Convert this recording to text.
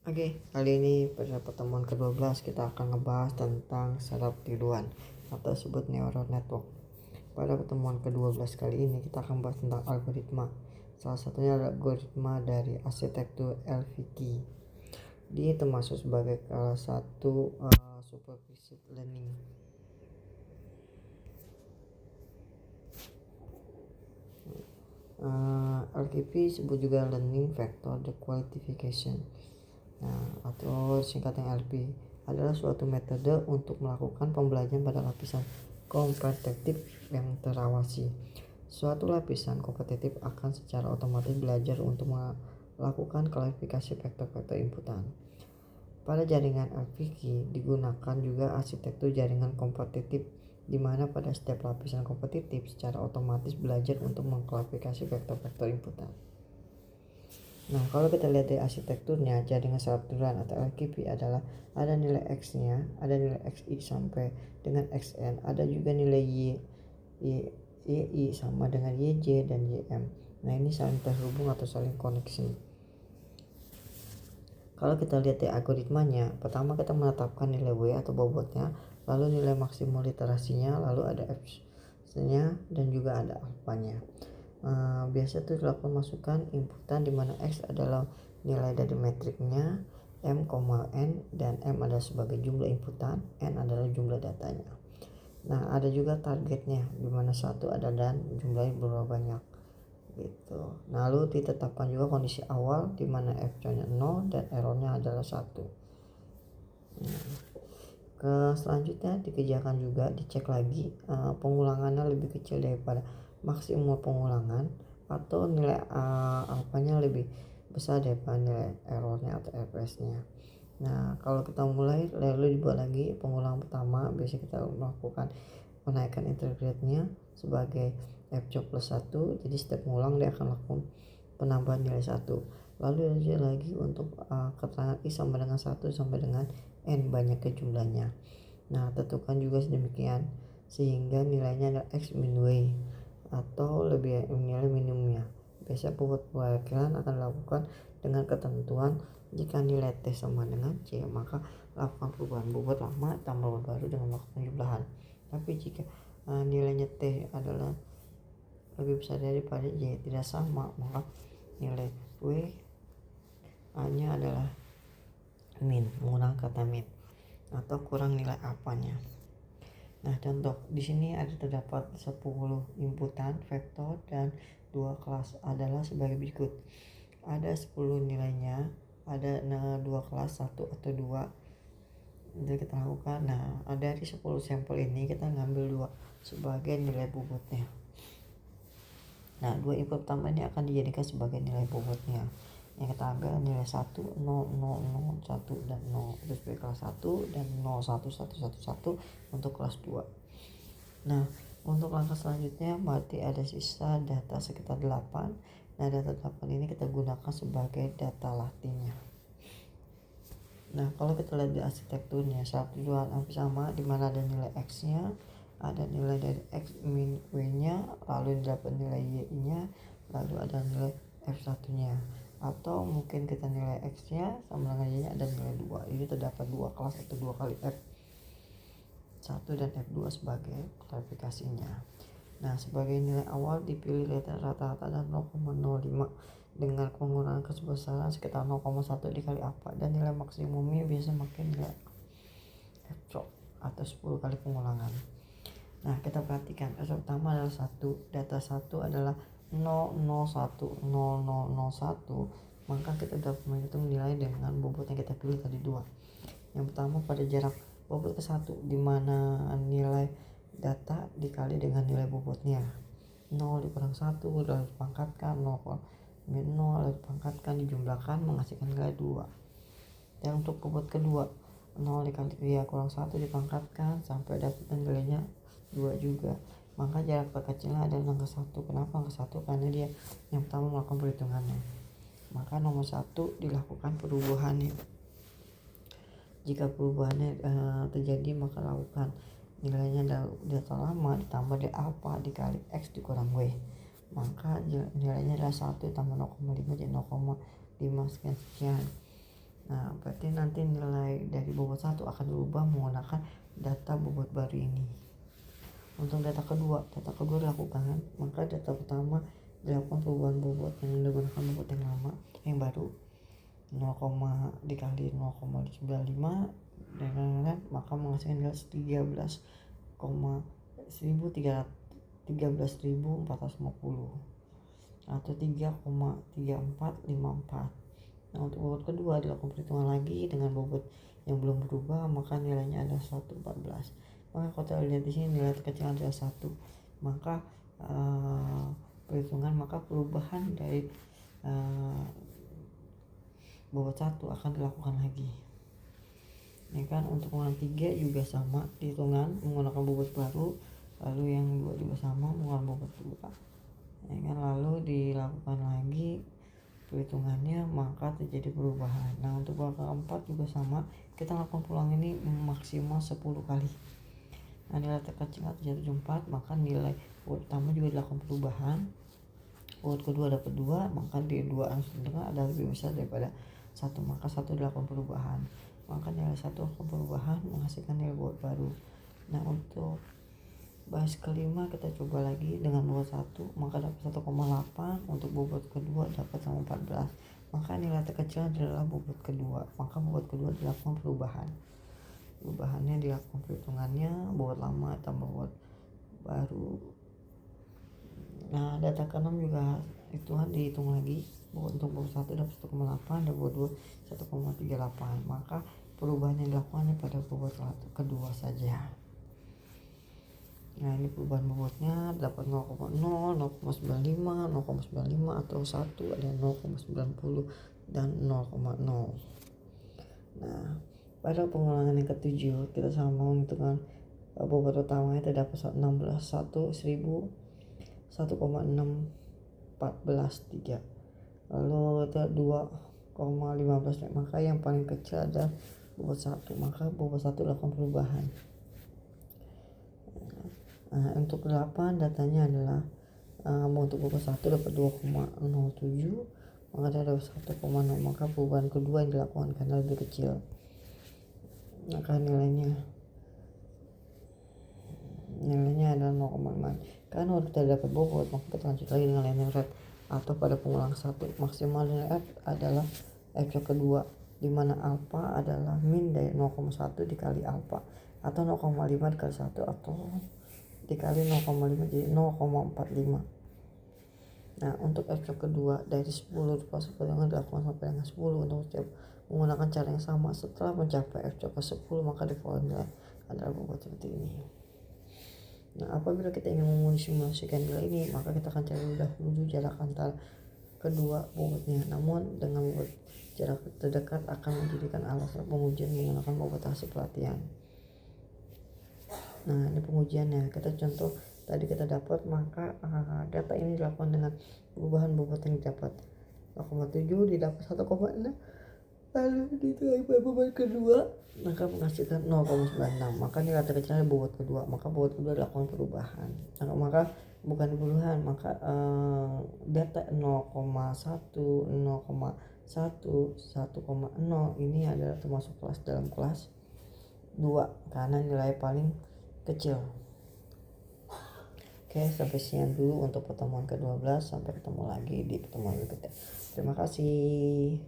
Oke, kali ini pada pertemuan ke-12 kita akan ngebahas tentang saraf tiruan atau disebut neural network. Pada pertemuan ke-12 kali ini kita akan bahas tentang algoritma. Salah satunya adalah algoritma dari arsitektur LVK. Dia termasuk sebagai salah satu supervised learning. LVP disebut juga Learning Vector Dequantification. Atau singkatnya LP adalah suatu metode untuk melakukan pembelajaran pada lapisan kompetitif yang terawasi. Suatu lapisan kompetitif akan secara otomatis belajar untuk melakukan klasifikasi vektor-vektor inputan. Pada jaringan LVK digunakan juga arsitektur jaringan kompetitif, di mana pada setiap lapisan kompetitif secara otomatis belajar untuk mengklasifikasi vektor-vektor inputan. Nah, kalau kita lihat dari arsitekturnya, jaringan saraf tiruan atau LKP adalah ada nilai X-nya, ada nilai XI sampai dengan XN, ada juga nilai YI sama dengan YJ dan YM. Nah, ini saling terhubung atau saling koneksi. Kalau kita lihat di algoritmanya, pertama kita menetapkan nilai W atau bobotnya, lalu nilai maksimum literasinya, lalu ada F-nya dan juga ada alfanya. Biasa itu dilakukan masukan inputan di mana X adalah nilai dari metriknya, M, N dan M adalah sebagai jumlah inputan, N adalah jumlah datanya. Nah, ada juga targetnya di mana satu ada dan jumlahnya berapa banyak gitu. Nah, lalu ditetapkan juga kondisi awal di mana F-nya 0 dan errornya adalah 1. Selanjutnya dikerjakan juga, dicek lagi pengulangannya lebih kecil daripada maksimum pengulangan atau nilai alfanya lebih besar daripada nilai errornya atau FS-nya. Nah, kalau kita mulai lalu dibuat lagi pengulangan pertama, biasanya kita melakukan menaikkan integrate-nya sebagai F plus 1, jadi setiap mengulang dia akan lakukan penambahan nilai 1. Lalu lagi untuk keterangan I sama dengan 1 sampai dengan N banyaknya jumlahnya. Nah, tentukan juga sedemikian sehingga nilainya adalah X min W atau lebih nilai minimumnya. Biasa perwakilan akan dilakukan dengan ketentuan jika nilai T sama dengan C, maka lakukan perubahan bobot lama tambah bobot baru dengan melakukan jumlahan. Tapi jika nilainya T adalah lebih besar daripada Y tidak sama, maka nilai W nya adalah min, menggunakan kata min atau kurang nilai apanya. Nah, contoh di sini ada terdapat 10 inputan vektor dan 2 kelas adalah sebagai berikut. Ada 10 nilainya, ada 2 kelas 1 atau 2. Jadi kita lakukan. Nah, dari 10 sampel ini kita ngambil 2 sebagai nilai bobotnya. Nah, 2 input pertama ini akan dijadikan sebagai nilai bobotnya. Yang kita ambil nilai 1, 0, 0, 0, 1 dan 0 terus kelas 1 dan 0, 1, 1, 1, 1 untuk kelas 2. Nah, untuk langkah selanjutnya berarti ada sisa data sekitar 8. Nah, data 8 ini kita gunakan sebagai data latihnya. Nah, kalau kita lihat di arsitekturnya, saraf tiruan hampir sama di mana ada nilai X-nya, ada nilai dari X min W-nya, lalu dapat nilai Y-nya, lalu ada nilai F1-nya. Atau mungkin kita nilai X-nya sama dengan Y-nya ada nilai 2. Ini terdapat 2 kelas atau 2 kali F1 dan F2 sebagai klasifikasinya. Nah, sebagai nilai awal dipilih rata-rata dan 0,05 dengan pengurangan kesebesaran sekitar 0,1 dikali apa, dan nilai maksimumnya biasa makin nilai F atau 10 kali pengulangan. Nah, kita perhatikan pertama adalah 1, data 1 adalah 0010001, maka kita dapat menghitung nilai dengan bobot yang kita pilih tadi 2. Yang pertama pada jarak bobot ke 1 di mana nilai data dikali dengan nilai bobotnya. 0 dikurang 1 lalu dipangkatkan, 0 min 0 lalu dipangkatkan, dijumlahkan menghasilkan nilai 2. Dan untuk bobot kedua, 0 dikali kurang 1 dipangkatkan sampai dapat nilainya 2 juga. Maka jarak terkecilnya adalah angka 1. Kenapa angka 1? Karena dia yang pertama melakukan perhitungannya. Maka nomor 1 dilakukan perubahannya. Jika perubahannya terjadi, maka lakukan nilainya data lama ditambah dari alfa dikali X dikurang W. Maka nilainya adalah 1 tambah 0,5 jadi 0,5 sekian. Nah, berarti nanti nilai dari bobot 1 akan berubah menggunakan data bobot baru ini. Untuk data kedua dilakukan, maka data pertama dilakukan perubahan bobot yang menggunakan bobot yang lama, yang baru 0, dikali 0,95 dan lain-lain, maka menghasilkan nilai 13.450 atau 3,3454. Nah, untuk bobot kedua dilakukan perhitungan lagi dengan bobot yang belum berubah, maka nilainya adalah 114. Maka kalau kita lihat di sini nilai terkecil adalah 1, maka perubahan dari bobot 1 akan dilakukan lagi. Ya kan, untuk pengulangan 3 juga sama hitungan menggunakan bobot baru, lalu yang 2 juga sama menggunakan bobot 2. Ya kan, lalu dilakukan lagi perhitungannya, maka terjadi perubahan. Nah, untuk pengulangan 4 juga sama, kita lakukan pengulangan ini maksimal 10 kali. Nah, nilai terkecil terjadi 4, maka nilai bobot pertama juga dilakukan perubahan. Bobot kedua dapat 2, maka di 2 setengah ada lebih besar daripada 1, maka 1 dilakukan perubahan, maka nilai 1 akan perubahan menghasilkan nilai bobot baru. Nah, untuk bahas kelima kita coba lagi dengan bobot 1, maka dapat 1,8. Untuk bobot kedua dapat sama 14, maka nilai terkecil adalah bobot kedua, maka bobot kedua dilakukan perubahannya dilakukan perhitungannya bobot lama tambah bobot baru. Nah, data ke-6 juga dihitung lagi. Untuk bobot 1 dapat 1,8 dan bobot 2 1,38, maka perubahan yang dilakukan pada bobot kedua saja. Nah, ini perubahan bobotnya dapat 0,0, 0,95, 0,95 atau 1 ada 0,90 dan 0,0. Nah, pada pengulangan yang ke-7 kita sama menentukan bobot utamanya terdapat 1,614,3, lalu kita 2,15, maka yang paling kecil adalah bobot 1, maka bobot 1 dilakukan perubahan. Nah, untuk 8 datanya adalah untuk bobot 1 dapat 2,07, maka dapat 1,0, maka perubahan kedua yang dilakukan karena lebih kecil, maka nilainya adalah 0,5. Karena udah kita dapat bobot, maka kita lanjut lagi dengan linear rate atau pada pengulangan 1. Maksimal linear rate adalah F kedua, di mana alpha adalah min dari 0,1 dikali alpha, atau 0,5 dikali 1 atau dikali 0,5 jadi 0,45. Nah, untuk F kedua dari 10 proses perhitungan dilakukan sampai dengan 10 untuk menggunakan cara yang sama. Setelah mencapai F ke 10, maka diformula adalah bobot seperti ini. Nah, apabila kita ingin mesimulasikan nilai ini, maka kita akan cari dahulu jarak antara kedua bobotnya. Namun dengan bobot jarak terdekat akan menjadikan alasan pengujian menggunakan bobot hasil pelatihan. Nah, ini pengujiannya. Kita contoh tadi kita dapat, maka data ini dilakukan dengan perubahan bobot yang didapat 0,7 didapat 1,6, lalu ditulis bobot kedua maka menghasilkan 0,96, maka nilai terkecilnya bobot kedua, maka bobot kedua dilakukan perubahan. Nah, maka bukan perubahan, maka data 0,1, 0,1, 1,0 ini adalah termasuk kelas dalam kelas 2 karena nilai paling kecil. Oke, sampai sekian dulu untuk pertemuan ke-12. Sampai ketemu lagi di pertemuan berikutnya. Terima kasih.